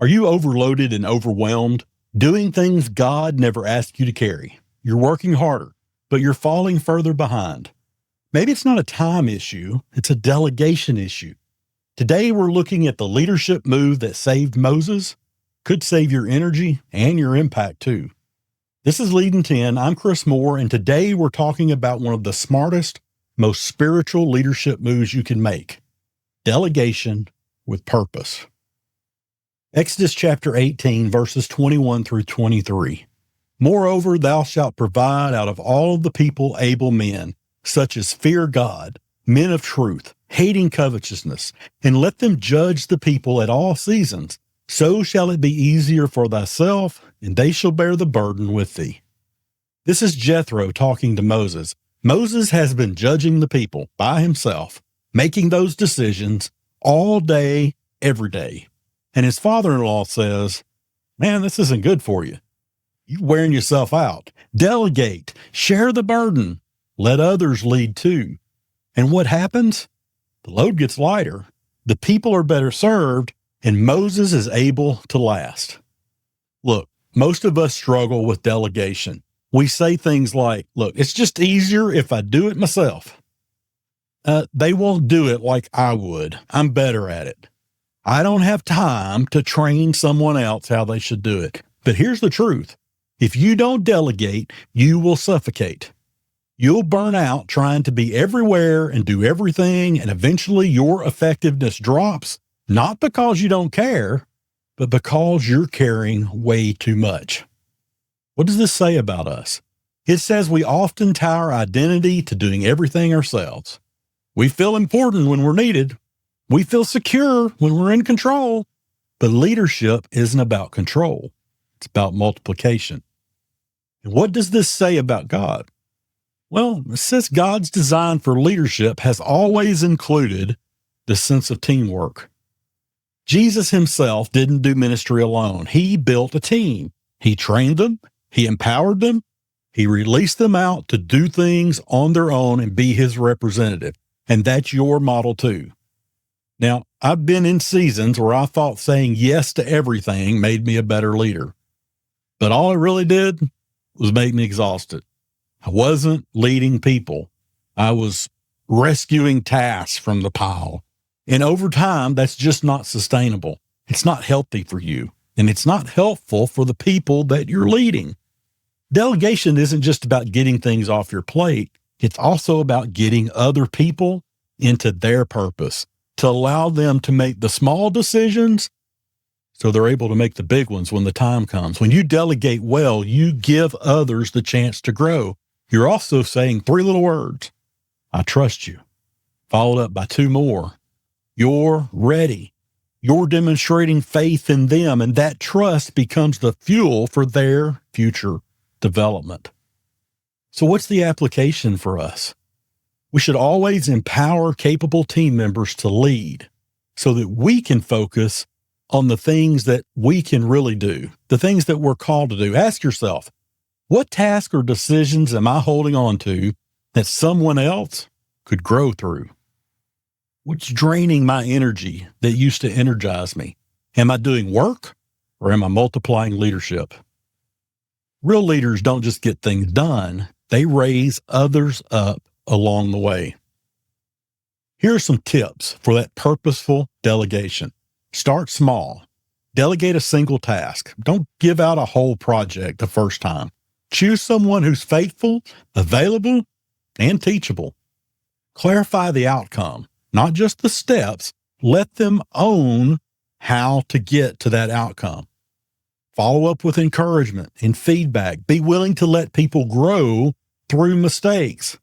Are you overloaded and overwhelmed, doing things God never asked you to carry? You're working harder, but you're falling further behind. Maybe it's not a time issue, it's a delegation issue. Today, we're looking at the leadership move that saved Moses, could save your energy and your impact too. This is Leading 10. I'm Chris Moore, and today we're talking about one of the smartest, most spiritual leadership moves you can make: delegation with purpose. Exodus chapter 18, verses 21 through 23. Moreover, thou shalt provide out of all of the people able men, such as fear God, men of truth, hating covetousness, and let them judge the people at all seasons. So shall it be easier for thyself, and they shall bear the burden with thee. This is Jethro talking to Moses. Moses has been judging the people by himself, making those decisions all day, every day. And his father-in-law says, man, this isn't good for you. You're wearing yourself out. Delegate, share the burden, let others lead too. And what happens? The load gets lighter, the people are better served, and Moses is able to last. Look, most of us struggle with delegation. We say things like, look, it's just easier if I do it myself. They won't do it like I would. I'm better at it. I don't have time to train someone else how they should do it. But here's the truth. If you don't delegate, you will suffocate. You'll burn out trying to be everywhere and do everything, and eventually your effectiveness drops, not because you don't care, but because you're carrying way too much. What does this say about us? It says we often tie our identity to doing everything ourselves. We feel important when we're needed. We feel secure when we're in control. But leadership isn't about control. It's about multiplication. And what does this say about God? Well, it says God's design for leadership has always included the sense of teamwork. Jesus himself didn't do ministry alone. He built a team. He trained them. He empowered them. He released them out to do things on their own and be his representative. And that's your model too. Now, I've been in seasons where I thought saying yes to everything made me a better leader. But all it really did was make me exhausted. I wasn't leading people. I was rescuing tasks from the pile. And over time, that's just not sustainable. It's not healthy for you. And it's not helpful for the people that you're leading. Delegation isn't just about getting things off your plate. It's also about getting other people into their purpose, to allow them to make the small decisions so they're able to make the big ones when the time comes. When you delegate well, you give others the chance to grow. You're also saying 3 little words: I trust you, followed up by 2 more. You're ready. You're demonstrating faith in them, and that trust becomes the fuel for their future development. So what's the application for us? We should always empower capable team members to lead so that we can focus on the things that we can really do, the things that we're called to do. Ask yourself, what task or decisions am I holding on to that someone else could grow through? What's draining my energy that used to energize me? Am I doing work or am I multiplying leadership? Real leaders don't just get things done, they raise others up along the way. Here are some tips for that purposeful delegation. Start small. Delegate a single task. Don't give out a whole project the first time. Choose someone who's faithful, available, and teachable. Clarify the outcome, not just the steps. Let them own how to get to that outcome. Follow up with encouragement and feedback. Be willing to let people grow through mistakes.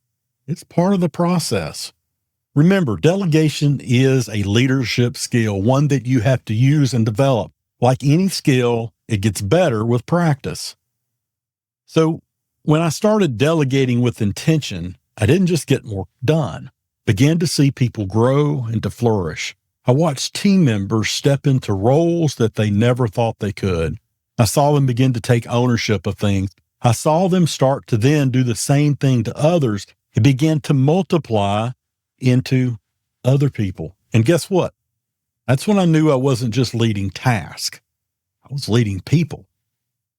It's part of the process. Remember, delegation is a leadership skill, one that you have to use and develop. Like any skill, it gets better with practice. So when I started delegating with intention, I didn't just get more done. Began to see people grow and to flourish. I watched team members step into roles that they never thought they could. I saw them begin to take ownership of things. I saw them start to then do the same thing to others. It began to multiply into other people. And guess what? That's when I knew I wasn't just leading tasks. I was leading people.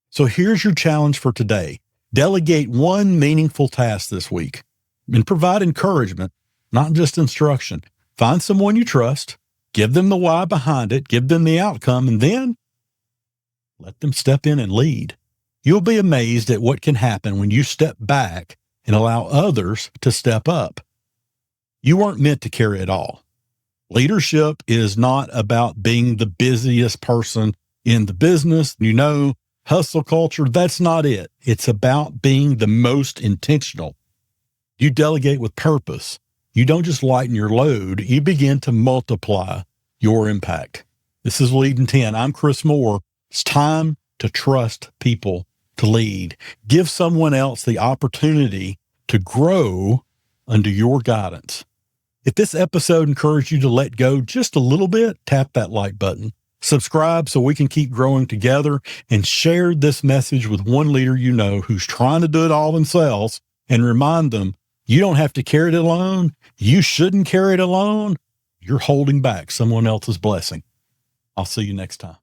So here's your challenge for today. Delegate one meaningful task this week and provide encouragement, not just instruction. Find someone you trust, give them the why behind it, give them the outcome, and then let them step in and lead. You'll be amazed at what can happen when you step back and allow others to step up. You weren't meant to carry it all. Leadership is not about being the busiest person in the business. Hustle culture, that's not it. It's about being the most intentional. You delegate with purpose. You don't just lighten your load. You begin to multiply your impact. This is Lead in 10. I'm Chris Moore. It's time to trust people to lead. Give someone else the opportunity to grow under your guidance. If this episode encouraged you to let go just a little bit, tap that like button. Subscribe so we can keep growing together, and share this message with one leader you know who's trying to do it all themselves, and remind them you don't have to carry it alone. You shouldn't carry it alone. You're holding back someone else's blessing. I'll see you next time.